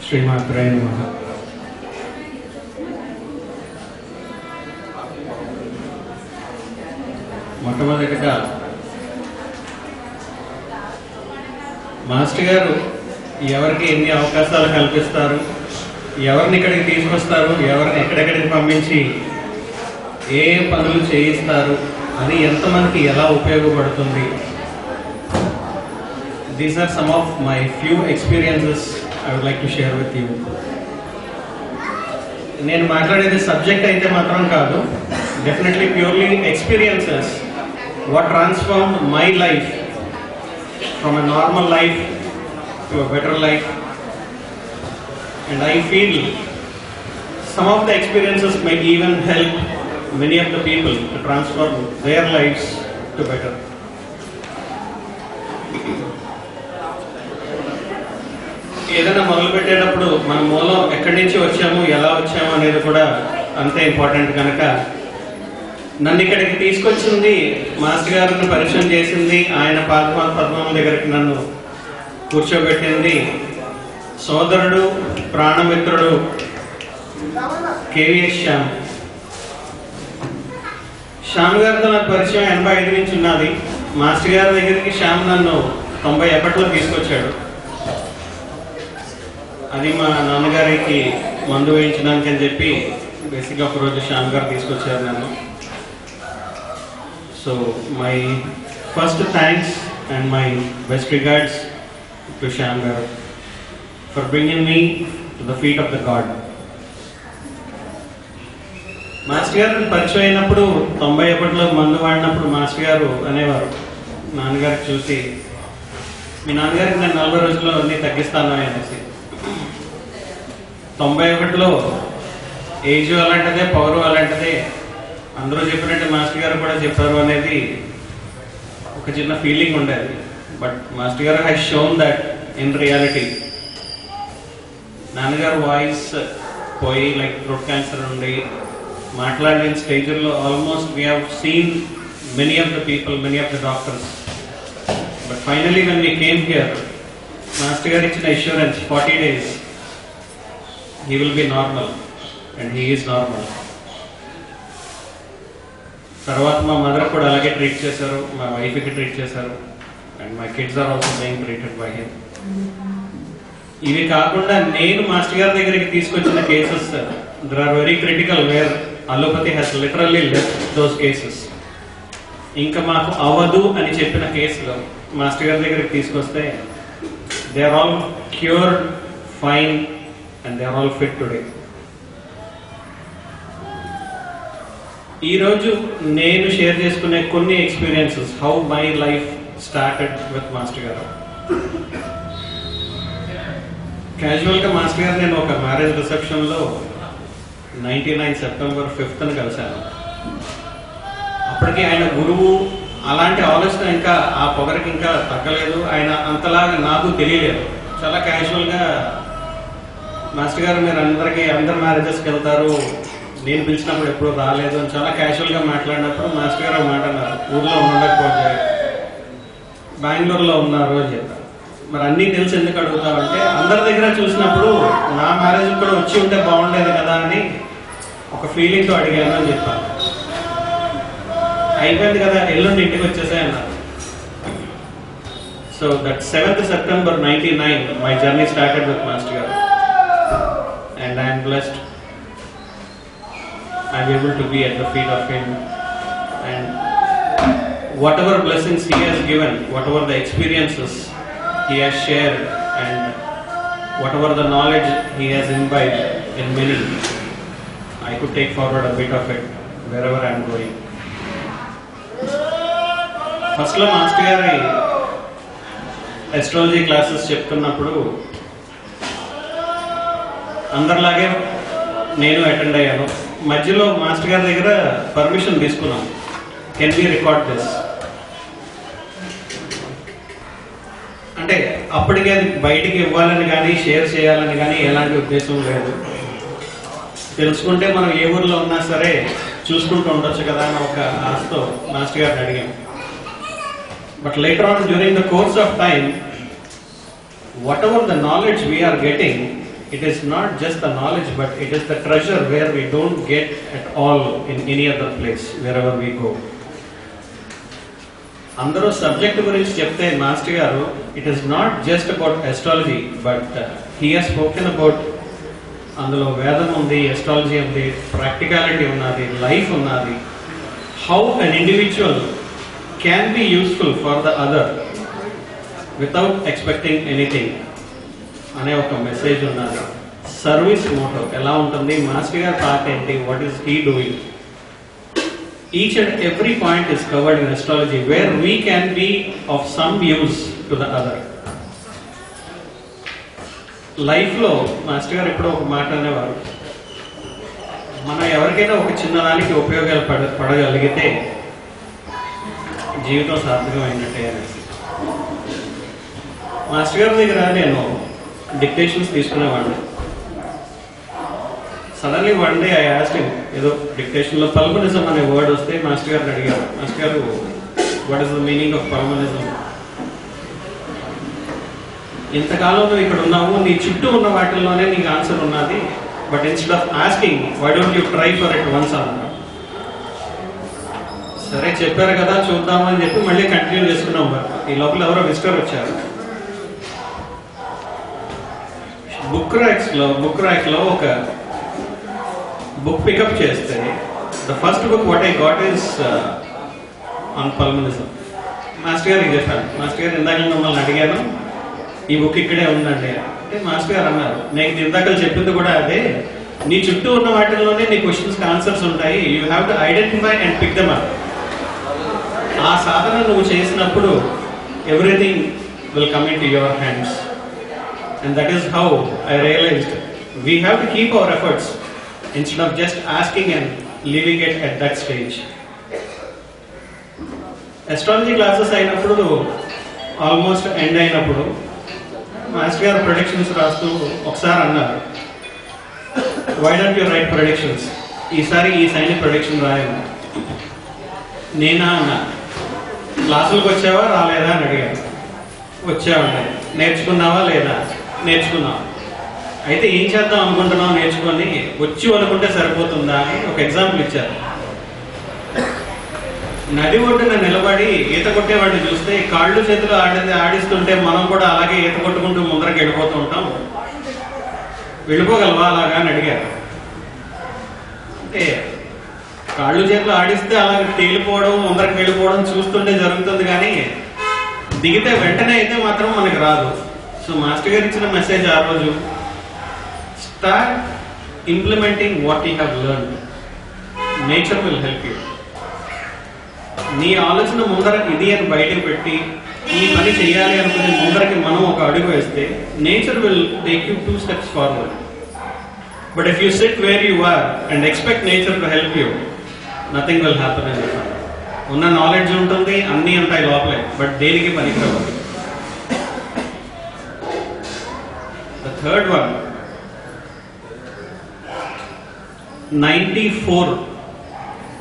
శ్రీమాత్రే నమః. మొట్టమొదటిగా మాస్టర్ గారు ఎవరికి ఎన్ని అవకాశాలు కల్పిస్తారు, ఎవరిని ఇక్కడికి తీసుకొస్తారు, ఎవరిని ఎక్కడెక్కడికి పంపించి ఏ పనులు చేయిస్తారు, అది ఎంతమందికి ఎలా ఉపయోగపడుతుంది. These are some of my few experiences I would like to share with you. నేను మాట్లాడేది సబ్జెక్ట్ అయితే మాత్రం కాదు, definitely purely experiences what transformed my life from a normal life to a better life, and I feel some of the experiences may even help many of the people to transform their lives to better. ఏదైనా మొదలు పెట్టేటప్పుడు మన మూలం ఎక్కడి నుంచి వచ్చాము, ఎలా వచ్చాము అనేది కూడా అంతే ఇంపార్టెంట్. కనుక నన్ను ఇక్కడికి తీసుకొచ్చింది, మాస్టర్ గారిని పరిచయం చేసింది, ఆయన పద్మం దగ్గరికి నన్ను కూర్చోబెట్టింది సోదరుడు, ప్రాణమిత్రుడు కేవీఎస్ శ్యామ్. శ్యామ్ గారితో నాకు పరిచయం 85 నుంచి ఉన్నది. మాస్టర్ గారి దగ్గరికి శ్యామ్ నన్ను 91లో తీసుకొచ్చాడు. అది మా నాన్నగారికి మందు వేయించడానికి అని చెప్పి బేసిక్గా ఒకరోజు శ్యామ్ గారు తీసుకొచ్చారు నన్ను. So my first thanks and my best regards to Shyam Garu for bringing me to the feet of the God. Master గారు పరిచయం అయినప్పుడు 91లో మందు వాడినప్పుడు మాస్టర్ గారు అనేవారు నాన్నగారికి చూసి, మీ నాన్నగారికి నేను 40 రోజుల్లో అన్నీ తగ్గిస్తాను అనేసి. 91లో ఏజ్ అలాంటిదే, పవర్ అలాంటిదే, అందరూ చెప్పినట్టు మాస్టర్ గారు కూడా చెప్పారు అనేది ఒక చిన్న ఫీలింగ్ ఉండేది. బట్ మాస్టర్ గారు has shown that in reality. నాన్నగారు వాయిస్ పోయి లైక్ థ్రోట్ క్యాన్సర్ ఉండి మాట్లాడలేని స్టేజ్లో almost we have seen many of the people, many of the doctors. But finally when we came here, master గారు ఇచ్చిన assurance 40 days he will be normal and he is normal. తర్వాత మా mother కూడా అలాగే treat చేశారు, మా వైఫ్కి treat చేశారు, and my kids are also being treated by him. ఇవి కాకుండా నేను మాస్టర్ గారి దగ్గరికి తీసుకొచ్చిన cases there are very critical, where allopathy has literally left those cases. ఇంకా మాకు అవదు అని చెప్పిన కేసులు మాస్టర్ గారి దగ్గరికి తీసుకొస్తే they are all cured, fine, and they are all fit today. ఈరోజు నేను షేర్ చేసుకునే కొన్ని experiences, how my life started with master గారు. క్యాజువల్గా మాస్టర్ గారు నేను ఒక మ్యారేజ్ రిసెప్షన్లో 99 సెప్టెంబర్ 5th కలిశాను. అప్పటికి ఆయన గురువు అలాంటి ఆలోచన ఇంకా ఆ పొగరికి ఇంకా తగ్గలేదు, ఆయన అంతలాగా నాకు తెలియలేదు. చాలా క్యాజువల్గా మాస్టర్ గారు మీరు అందరు మ్యారేజెస్కి వెళ్తారు, నేను పిలిచినప్పుడు ఎప్పుడు రాలేదు అని చాలా క్యాజువల్గా మాట్లాడినప్పుడు మాస్టర్ గారు మాట అన్నారు, ఊర్లో ఉండకపోతే బెంగళూరులో ఉన్నారు అని చెప్పారు. మరి అన్నీ తెలిసి ఎందుకు అడుగుతామంటే, అందరి దగ్గర చూసినప్పుడు నా మ్యారేజ్ కూడా వచ్చి ఉంటే బాగుండేది కదా అని ఒక ఫీలింగ్తో అడిగాను అని చెప్పాను. అయిపోయింది కదా, ఎల్లుండి ఇంటికి వచ్చేసాయి అన్నారు. So that 7th September 99 my journey started with master గారు, and I'm blessed. I'm able to be at the feet of him, and whatever blessings he has given, whatever the experiences he has shared, and whatever the knowledge he has imbibed in many, I could take forward a bit of it wherever I am going. First lo master gari astrology classes చెప్తున్నప్పుడు అందరిలాగే నేను attend అయ్యాను. మధ్యలో master గారి దగ్గర permission తీసుకున్నాం, can we record this అంటే. అప్పటికే అది బయటికి ఇవ్వాలని కానీ షేర్ చేయాలని కానీ ఎలాంటి ఉద్దేశం లేదు. తెలుసుకుంటే మనం ఏ ఊర్లో ఉన్నా సరే చూసుకుంటూ ఉండొచ్చు కదా అని ఒక ఆశతో మాస్టర్ గారిని అడిగాం. But later on during the course of time, whatever the knowledge we are getting, It is not just the knowledge, but it is the treasure where we don't get at all in any other place, wherever we go. అందరూ subject గురించి చెప్తే master గారు it is not just about astrology, but he has spoken about అందులో వేదం ఉంది, astrology ఉంది, practicality ఉన్నది, life ఉన్నది, how an individual can be useful for the other without expecting anything అనే ఒక మెసేజ్ ఉన్నది. సర్వీస్ మోటో ఎలా ఉంటుంది, మాస్టర్ గారి పార్ట్ ఏంటి, what is he doing. Each and every point is covered in astrology where we can be of some use to the other. Life లో master గారు ఎప్పుడో ఒక మాట అనేవారు, మనం ఎవరికైనా ఒక చిన్నదానికి ఉపయోగాలు పడగలిగితే జీవితం సార్థకమైనట్టే అనేసి. మాస్టర్ గారి దగ్గర నేను డిక్టేషన్స్ తీసుకునేవాడిని. Suddenly one day I asked him, ఏదో డిక్టేషన్లో పల్మనిజం అనే వర్డ్ వస్తే మాస్టర్ గారిని అడిగారు, మాస్టర్ గారు what is the meaning of పల్మనిజం. ఇంతకాలం నువ్వు ఇక్కడ ఉన్నావు, నీ చుట్టూ ఉన్న వాటిల్లోనే నీకు ఆన్సర్ ఉన్నది, but instead of asking why don't you try for it once అన్నారు. సరే చెప్పారు కదా చూద్దామని చెప్పి మళ్ళీ కంటిన్యూ చేసుకున్నాం. ఈ లోపల ఎవరో విజిటర్ వచ్చారు. బుక్ ర్యాక్లో ఒక బుక్ పికప్ చేస్తే the first book what I got is on పల్మనిజం. మాస్టర్ గారికి చెప్పాను, మాస్టర్ గారు ఇందాక మిమ్మల్ని అడిగాను, ఈ బుక్ ఇక్కడే ఉందండి అంటే మాస్టర్ గారు అన్నారు, నేను ఇందాక చెప్పింది కూడా అదే, నీ చుట్టూ ఉన్న వాటిల్లోనే నీ క్వశ్చన్స్కి ఆన్సర్స్ ఉంటాయి, you have to identify and pick them up. ఆ సాధన నువ్వు చేసినప్పుడు everything will come into your hands. And that is how I realised we have to keep our efforts instead of just asking and leaving it at that stage. Astrology classes అయినప్పుడు almost end అయినప్పుడు master గారు predictions రాస్తూ ఒకసారి అన్నారు, why don't you write predictions, ఈసారి ఈ sign prediction రాయను. నేనా అన్నా, క్లాసులకు వచ్చావా రాలేదా అని అడిగాను. వచ్చావండి. నేర్చుకున్నావా లేదా? నేర్చుకున్నావా. అయితే ఏం చేద్దాం అనుకుంటున్నావు నేర్చుకొని, వచ్చు అనుకుంటే సరిపోతుందా అని ఒక ఎగ్జాంపుల్ ఇచ్చారు. నది ఒడ్డున నిలబడి ఈత కొట్టేవాడిని చూస్తే కాళ్ళు చేతులు ఆడిస్తుంటే మనం కూడా అలాగే ఈత కొట్టుకుంటూ ముందరకు వెళ్ళిపోతూ ఉంటాం, వెళ్ళిపోగలవా అలాగా అని అడిగారు. అంటే కాళ్ళు చేతులు ఆడిస్తే అలాగే తేలిపోవడం ముందరకు వెళ్ళిపోవడం చూస్తుంటే జరుగుతుంది, కానీ దిగితే వెంటనే అయితే మాత్రం మనకు రాదు. సో మాస్టర్ గారు ఇచ్చిన మెసేజ్ ఆ రోజు, start implementing what you have learned. Nature will help you. నీ ఆలోచన ముందర ఇది అని బయటకు పెట్టి ఈ పని చేయాలి అనుకుని ముందరకి మనం ఒక అడుగు వేస్తే nature will take you 2 steps forward. But if you sit where you are and expect nature to help you, nothing will happen అని చెప్పాలి. ఉన్న నాలెడ్జ్ ఉంటుంది, అన్నీ ఉంటాయి లోపలే, బట్ దేనికి పనికిరావు. ద థర్డ్ వన్, 94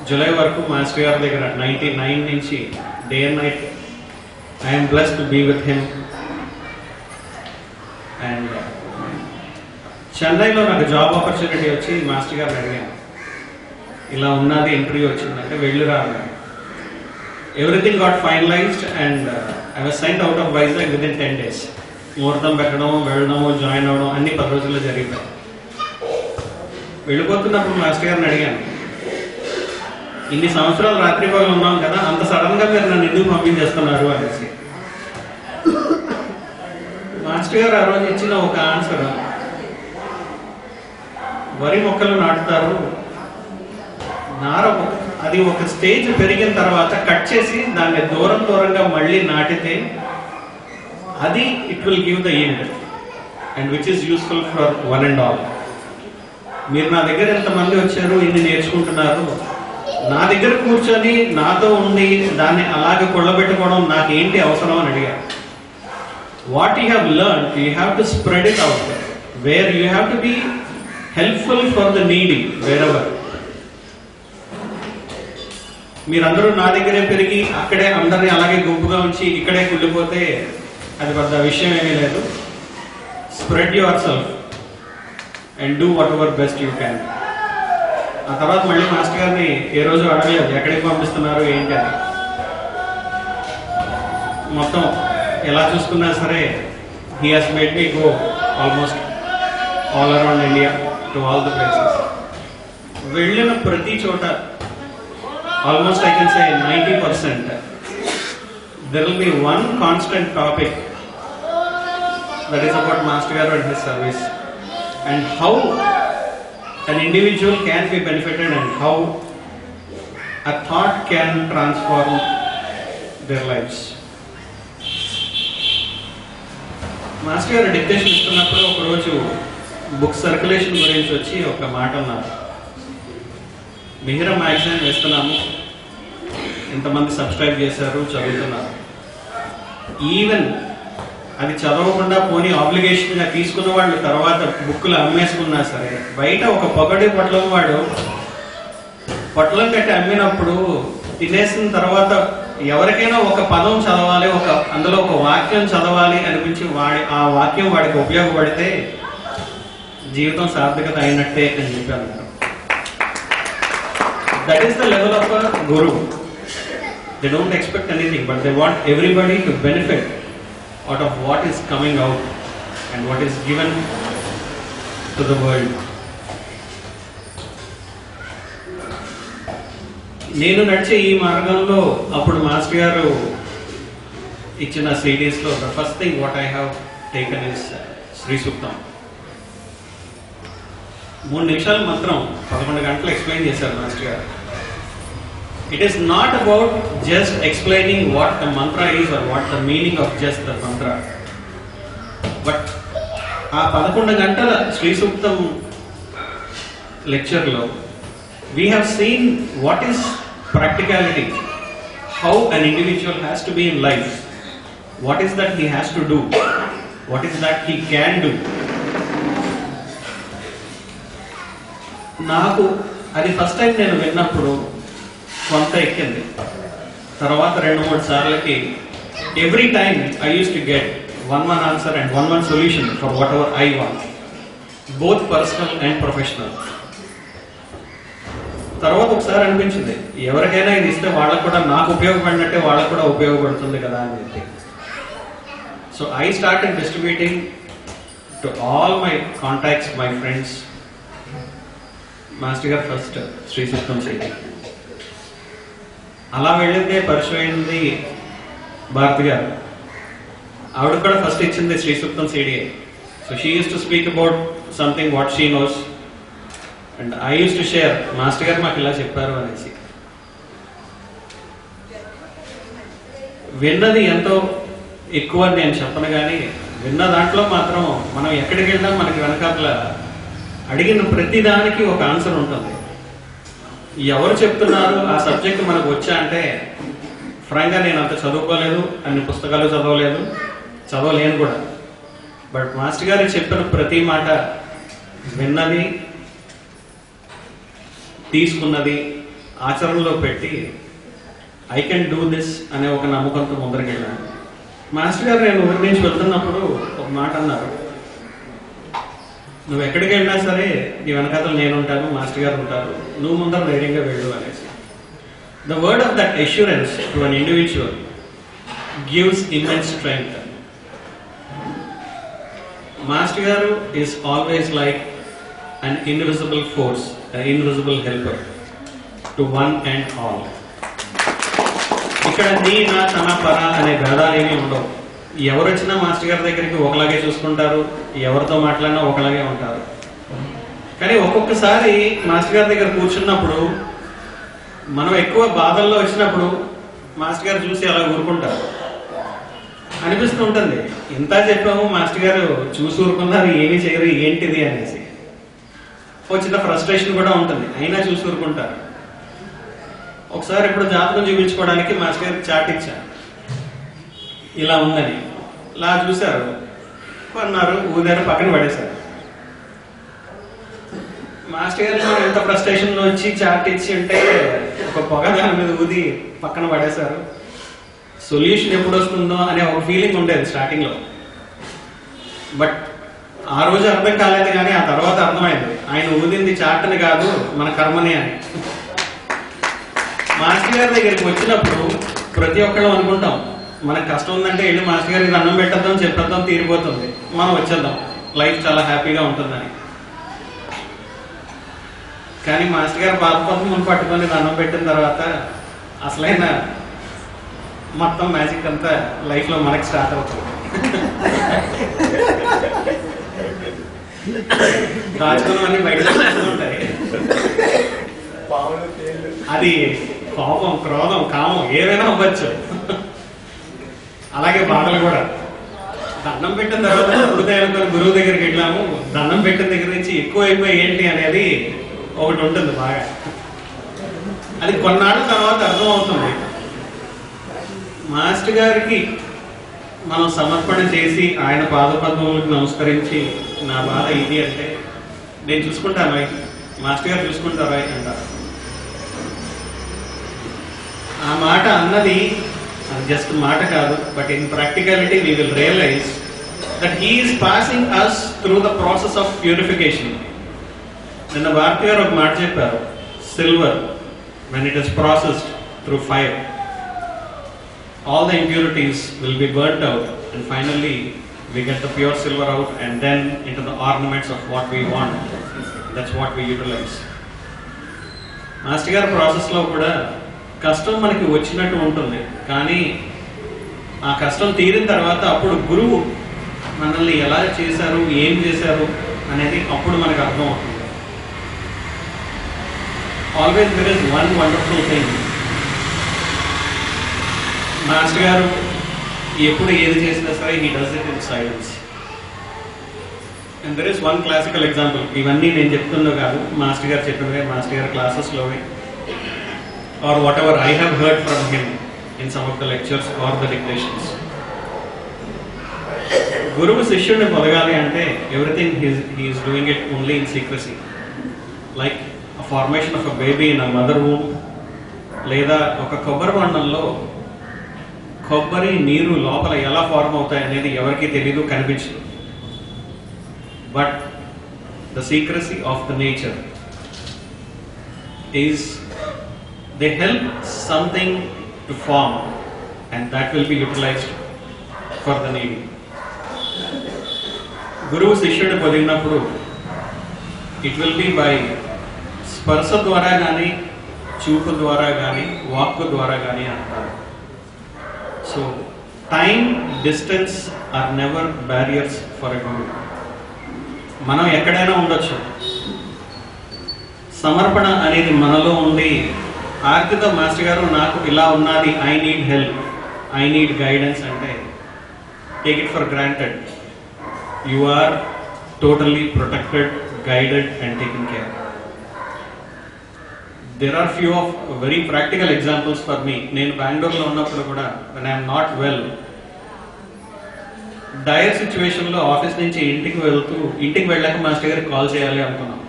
జూలై వరకు మాస్టర్ గారి దగ్గర 99 నుంచి day and night I'm blessed to be with him. And చెన్నైలో నాకు జాబ్ ఆపర్చునిటీ వచ్చి మాస్టర్ గారిని అడిగాను, ఇలా ఉన్నది ఇంటర్వ్యూ వచ్చిందంటే వెళ్ళురా అన్నాడు. Everything got finalised and I was sent out of Vizag within 10 days. ముహూర్తం పెట్టడం, వెళ్ళడము, జాయిన్ అవ్వడం అన్ని 10 రోజుల్లో జరిగిపోయాయి. వెళ్ళిపోతున్నప్పుడు మాస్టర్ గారిని అడిగాను, ఇన్ని సంవత్సరాలు రాత్రి పగలు ఉన్నాం కదా, అంత సడన్ గా మీరు నన్ను ఎందుకు పంపించేస్తున్నారు అనేసి. మాస్టర్ గారు ఆ రోజు ఇచ్చిన ఒక ఆన్సర్, వరి మొక్కలు నాటుతారు, నార అది ఒక స్టేజ్ పెరిగిన తర్వాత కట్ చేసి దాన్ని దూరంగా మళ్ళీ నాటితే అది it will give the yield and which is useful for one and all. మీరు నా దగ్గర ఎంతమంది వచ్చారు, ఇన్ని నేర్చుకుంటున్నారు, నా దగ్గర కూర్చొని నాతో ఉండి దాన్ని అలాగే కొళ్ళబెట్టుకోవడం నాకేంటి అవసరం అని అడిగారు. What you have learn you have to spread it out where you have to be helpful for the needy wear ever. మీరందరూ నా దగ్గరే పెరిగి అక్కడే అందరినీ అలాగే గుంపుగా ఉంచి ఇక్కడే కుళ్ళిపోతే అది పెద్ద విషయం ఏమీ లేదు. Spread your self and do what ever best you can. ఆ తర్వాత మళ్ళీ మాస్టర్ గారిని ఏ రోజు అడగలేదు ఎక్కడికి పంపిస్తున్నారు ఏంటి అని. మొత్తం ఎలా చూసుకున్నా సరే he has made me go almost all around India to all the places. వెళ్ళిన ప్రతి చోట almost I can say 90% there will be one constant topic that is about Master Garu and his service and how an individual can be benefited and how a thought can transform their lives. Master గారు dictation ఇస్తున్నప్పుడు ఒకరోజు book circulation గురించి వచ్చి ఒక మాట అన్నారు. Mihira magazine వేస్తున్నాము, ఎంతమంది సబ్స్క్రైబ్ చేశారు, చదువుతున్నారు. ఈవెన్ అది చదవకుండా పోనీ ఆబ్లిగేషన్గా తీసుకున్న వాళ్ళు తర్వాత బుక్కులు అమ్మేసుకున్నా సరే బయట ఒక పొగడి పొట్లం వాడు పొట్లం కట్టి అమ్మినప్పుడు తినేసిన తర్వాత ఎవరికైనా ఒక పదం చదవాలి, అందులో ఒక వాక్యం చదవాలి అనిపించి ఆ వాక్యం వాడికి ఉపయోగపడితే జీవితం సార్థకత అయినట్టే అని చెప్పి అన్నారు. That is the level of a Guru. They don't expect anything, but they want everybody to benefit out of what is coming out and what is given to the world. నేను నడిచే ఈ మార్గంలో అప్పుడు మాస్టర్ గారు ఇచ్చిన సిడీస్లో the first thing what I have taken is Sri Suktam. 3 నిమిషాలు మాత్రం 11 గంటలు ఎక్స్ప్లెయిన్ చేశారు మాస్టర్ గారు. It is not about just explaining what the mantra is or what the meaning of just the mantra. But ఆ 11 గంటల శ్రీ సూక్తం లెక్చర్లో we have seen what is practicality, how an individual has to be in life, what is that he has to do, what is that he can do. నాకు అది first time నేను విన్నప్పుడు కొంత ఎక్కింది. తర్వాత 2-3 సార్లకి every time I use to get 1 answer and 1 solution for whatever I want, both personal and professional. తర్వాత ఒకసారి అనిపించింది ఎవరికైనా ఇది ఇస్తే వాళ్ళకు కూడా నాకు ఉపయోగపడినట్టే వాళ్ళకు కూడా ఉపయోగపడుతుంది కదా అని చెప్పి. So I started distributing to all my contacts, my friends. Master గారు ఫస్ట్ శ్రీ సూక్తం సిటీ అలా వెళ్ళిందే పరిచయం అయింది. భారతి గారు ఆవిడ కూడా ఫస్ట్ ఇచ్చింది శ్రీ సూక్తం CDA. So she use to speak about something what she knows and I use to share master గారు మాకు ఇలా చెప్పారు అనేసి. విన్నది ఎంతో ఎక్కువ అని నేను చెప్పను, కానీ విన్న దాంట్లో మాత్రం మనం ఎక్కడికి వెళ్ళినా మనకి వెనకాల అడిగిన ప్రతి దానికి ఒక ఆన్సర్ ఉంటుంది. ఎవరు చెప్తున్నారు ఆ సబ్జెక్ట్ మనకు వచ్చా అంటే ఫ్రాంక్గా నేను అంత చదువుకోలేదు, అన్ని పుస్తకాలు చదవలేను కూడా. బట్ మాస్టర్ గారు చెప్పిన ప్రతి మాట విన్నది, తీసుకున్నది, ఆచరణలో పెట్టి ఐ కెన్ డూ దిస్ అనే ఒక నమ్మకంతో ముందరికి వెళ్ళాను. మాస్టర్ గారు నేను ఊరి నుంచి వెళ్తున్నప్పుడు ఒక మాట అన్నారు, నువ్వు ఎక్కడికి వెళ్ళినా సరే నీ వెనకాతలు నేను ఉంటాను, మాస్టర్ గారు ఉంటారు, నువ్వు ముందర ధైర్యంగా వెళ్ళు అనేసి. The word of that assurance to an individual gives immense strength. Master గారు is always like an invisible force, an invisible helper to one and all. ఇక్కడ నీ, నా, తన, పర అనే భేదాలు ఏమీ ఉండవు. ఎవరు వచ్చినా మాస్టర్ గారి దగ్గరికి ఒకలాగే చూసుకుంటారు, ఎవరితో మాట్లాడినా ఒకలాగే ఉంటారు. కానీ ఒక్కొక్కసారి మాస్టర్ గారి దగ్గర కూర్చున్నప్పుడు మనం ఎక్కువ బాధల్లో వచ్చినప్పుడు మాస్టర్ గారు చూసి అలా ఊరుకుంటారు అనిపిస్తూ ఉంటుంది. ఎంత చెప్పాము మాస్టర్ గారు చూసి ఊరుకున్నారు, ఏమీ చేయరు, ఏంటిది అనేసి ఒక చిన్న ఫ్రస్ట్రేషన్ కూడా ఉంటుంది, అయినా చూసి ఊరుకుంటారు. ఒకసారి ఇప్పుడు జాతకం చూపించుకోవడానికి మాస్టర్ గారికి చాట్ ఇచ్చాను, ఇలా ఉందని. ఇలా చూశారు, కొన్నారు, ఊదారు, పక్కన పడేశారు. మాస్టర్ గారు మనం ఎంత ఫ్రస్ట్రేషన్లో వచ్చి చాట్ ఇచ్చి ఉంటే ఒక పొగ దాని మీద ఊది పక్కన పడేశారు. సొల్యూషన్ ఎప్పుడు వస్తుందో అనే ఒక ఫీలింగ్ ఉండేది స్టార్టింగ్లో. బట్ ఆ రోజు అర్థం కాలేదు, కానీ ఆ తర్వాత అర్థమైంది ఆయన ఊదింది చాటని కాదు మన కర్మని అని. మాస్టర్ గారి దగ్గరికి వచ్చినప్పుడు ప్రతి ఒక్కళ్ళు అనుకుంటాం మనకు కష్టం ఉందంటే వెళ్ళి మాస్టర్ గారికి దండం పెట్టద్దాం, చెప్పేద్దాం, తీరిపోతుంది, మనం వచ్చేద్దాం, లైఫ్ చాలా హ్యాపీగా ఉంటుందని. కానీ మాస్టర్ గారు పాదపద్మం పట్టుకొని దండం పెట్టిన తర్వాత అసలైన మొత్తం మ్యాజిక్ అంతా లైఫ్ లో మనకి స్టార్ట్ అవుతుంది. దాచుకున్నవన్నీ బయట ఉంటాయి. అది కోపం, క్రోధం, కామం ఏదైనా అవ్వచ్చు. అలాగే బాధలు కూడా. దండం పెట్టిన తర్వాత హృదయాలకు గురువు దగ్గరికి వెళ్ళాము, దండం పెట్టిన దగ్గర నుంచి ఎక్కువ అయిపోయి ఏంటి అనేది ఒకటి ఉంటుంది బాగా. అది కొన్నాళ్ళ తర్వాత అర్థం అవుతుంది. మాస్టర్ గారికి మనం సమర్పణ చేసి ఆయన పాదపద్మములకు నమస్కరించి నా బాధ ఇది అంటే నేను చూసుకుంటాను, మాస్టర్ గారు చూసుకుంటారా అంటారు. ఆ మాట అన్నది జస్ట్ మాట కాదు, but in practicality we will realise that he is passing us through the process of purification. నిన్న భారతి గారు ఒక మాట చెప్పారు, silver when it is processed through fire all the impurities will be burnt out and finally we get the pure silver out and then into the ornaments of what we want. That's what we utilize. Master గారి process లో కూడా కష్టం మనకి వచ్చినట్టు ఉంటుంది, కానీ ఆ కష్టం తీరిన తర్వాత అప్పుడు గురువు మనల్ని ఎలా చేశారు, ఏం చేశారు అనేది అప్పుడు మనకు అర్థం అవుతుంది. Always there is one wonderful thing. Master గారు ఎప్పుడు ఏది చేసినా సరే he does it in silence. And there is one classical example. ఇవన్నీ నేను చెప్తుందో కాదు, మాస్టర్ గారు చెప్పినవే, మాస్టర్ గారి క్లాసెస్లోనే, or whatever I have heard from him in some of the lectures or the dictations. గురువు శిష్యుడిని పొదగాలి అంటే everything he is doing it only in secrecy. Like a formation of a baby in a mother womb, లేదా ఒక కొబ్బరి బొండంలో కొబ్బరి నీరు లోపల ఎలా form అవుతాయి అనేది ఎవరికి తెలీదు, కనిపించదు. But the secrecy of the nature is they help something to form and that will be utilised for the need. గురువు శిష్యుడిని పొదిగినప్పుడు ఇట్ విల్ బి బై స్పర్శ ద్వారా కానీ, చూపు ద్వారా కానీ, వాక్కు ద్వారా కానీ అంటారు. So, time, distance are never barriers for a guru. మనం ఎక్కడైనా ఉండొచ్చు. సమర్పణ అనేది మనలో ఉండి ఆర్తితో మాస్టర్ గారు నాకు ఇలా ఉన్నది, I need help, I need guidance అంటే take it for granted. You are totally protected, guided and taking care. There are few of very practical examples for me. నేను బెంగళూరులో ఉన్నప్పుడు కూడా when I am not well, dire situation లో office నుంచి ఇంటికి వెళ్ళాక master గారికి కాల్ చేయాలి అనుకున్నాం.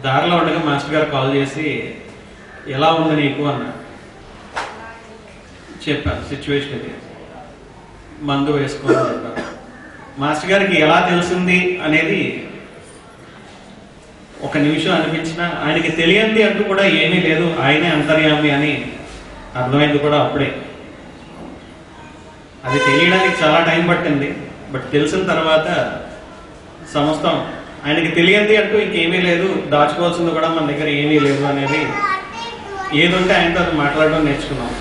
దారిలో ఉండగా మాస్టర్ గారు కాల్ చేసి ఎలా ఉంది నీకు అన్న చెప్పాను, సిచ్యువేషన్ ఇది, మందు వేసుకోవాలని చెప్పాను. మాస్టర్ గారికి ఎలా తెలిసింది అనేది ఒక నిమిషం అనిపించిన, ఆయనకి తెలియంది అంటూ కూడా ఏమీ లేదు, ఆయనే అంతర్యామి అని అర్థమైంది కూడా అప్పుడే. అది తెలియడానికి చాలా టైం పట్టింది, బట్ తెలిసిన తర్వాత సమస్తం ఆయనకి తెలియంది అంటూ ఇంకేమీ లేదు, దాచుకోవాల్సింది కూడా మన దగ్గర ఏమీ లేదు అనేది, ఏదుంటే ఆయనతో అది మాట్లాడడం నేర్చుకున్నాం.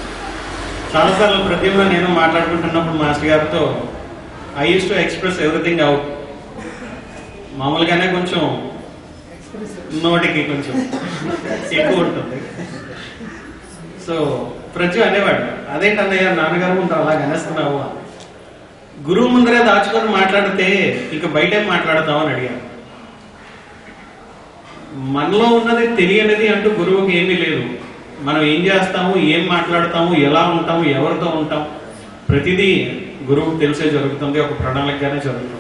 చాలాసార్లు ప్రతిభలో నేను మాట్లాడుకుంటున్నప్పుడు మాస్టర్ గారితో I use to express everything out. మామూలుగానే కొంచెం నోటికి కొంచెం ఎక్కువ ఉంటుంది. సో ప్రతి అనేవాడు, అదేంటన్నయ్య నాన్నగారు ముందు అలా అనేస్తున్నావు, గురువు ముందరే దాచుకొని మాట్లాడితే ఇక బయట మాట్లాడతావు అని అడిగాను. మనలో ఉన్నది తెలియనిది అంటూ గురువుకి ఏమీ లేదు. మనం ఏం చేస్తాము, ఏం మాట్లాడతాము, ఎలా ఉంటాము, ఎవరితో ఉంటాం, ప్రతిదీ గురువుకు తెలిసే జరుగుతుంది, ఒక ప్రణాళికగానే జరుగుతుంది.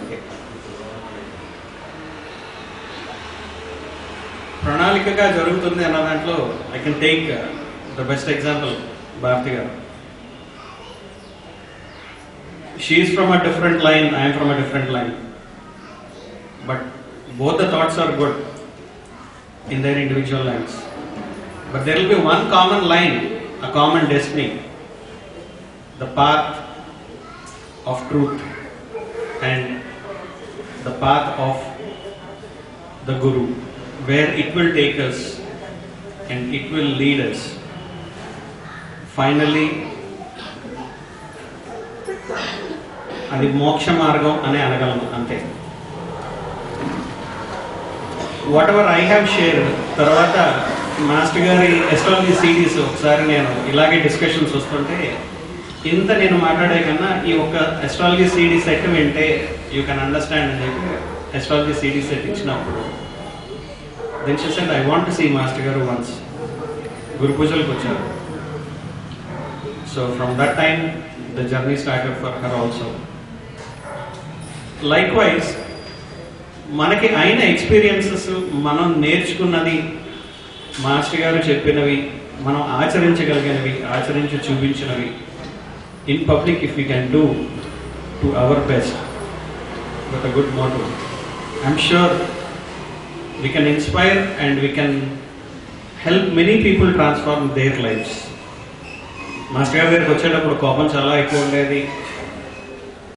ప్రణాళికగా జరుగుతుంది అన్న దాంట్లో I can take the best example Bharati గారు. She's from a different line, I'm from a different line, but both the thoughts are good in their individual lives, but there will be one common line, a common destiny, the path of truth and the path of the Guru, where it will take us and it will lead us finally. అది మోక్ష మార్గం అని అనగలను అంతే. What ever I have shared, తర్వాత master గారి astrology series ఒకసారి నేను ఇలాగే డిస్కషన్స్ వస్తుంటే, ఇంత నేను మాట్లాడే కన్నా ఈ ఒక్క ఎస్ట్రాలజీ సిడీ సెట్ వింటే యూ కెన్ అండర్స్టాండ్ అని చెప్పి ఎస్ట్రాలజీ సిడీ సెట్ ఇచ్చినప్పుడు then she said I want to see master గారు వన్స్. గురు పూజలకు వచ్చారు. So from that time the journey started for her also. Likewise మనకి అయిన ఎక్స్పీరియన్సెస్, మనం నేర్చుకున్నది, మాస్టర్ గారు చెప్పినవి, మనం ఆచరించగలిగినవి, ఆచరించి చూపించినవి in public, if you can do to our best with a good motto, I'm sure we can inspire and we can help many people transform their lives. Master గారి దగ్గరికి వచ్చేటప్పుడు కోపం చాలా ఎక్కువ ఉండేది,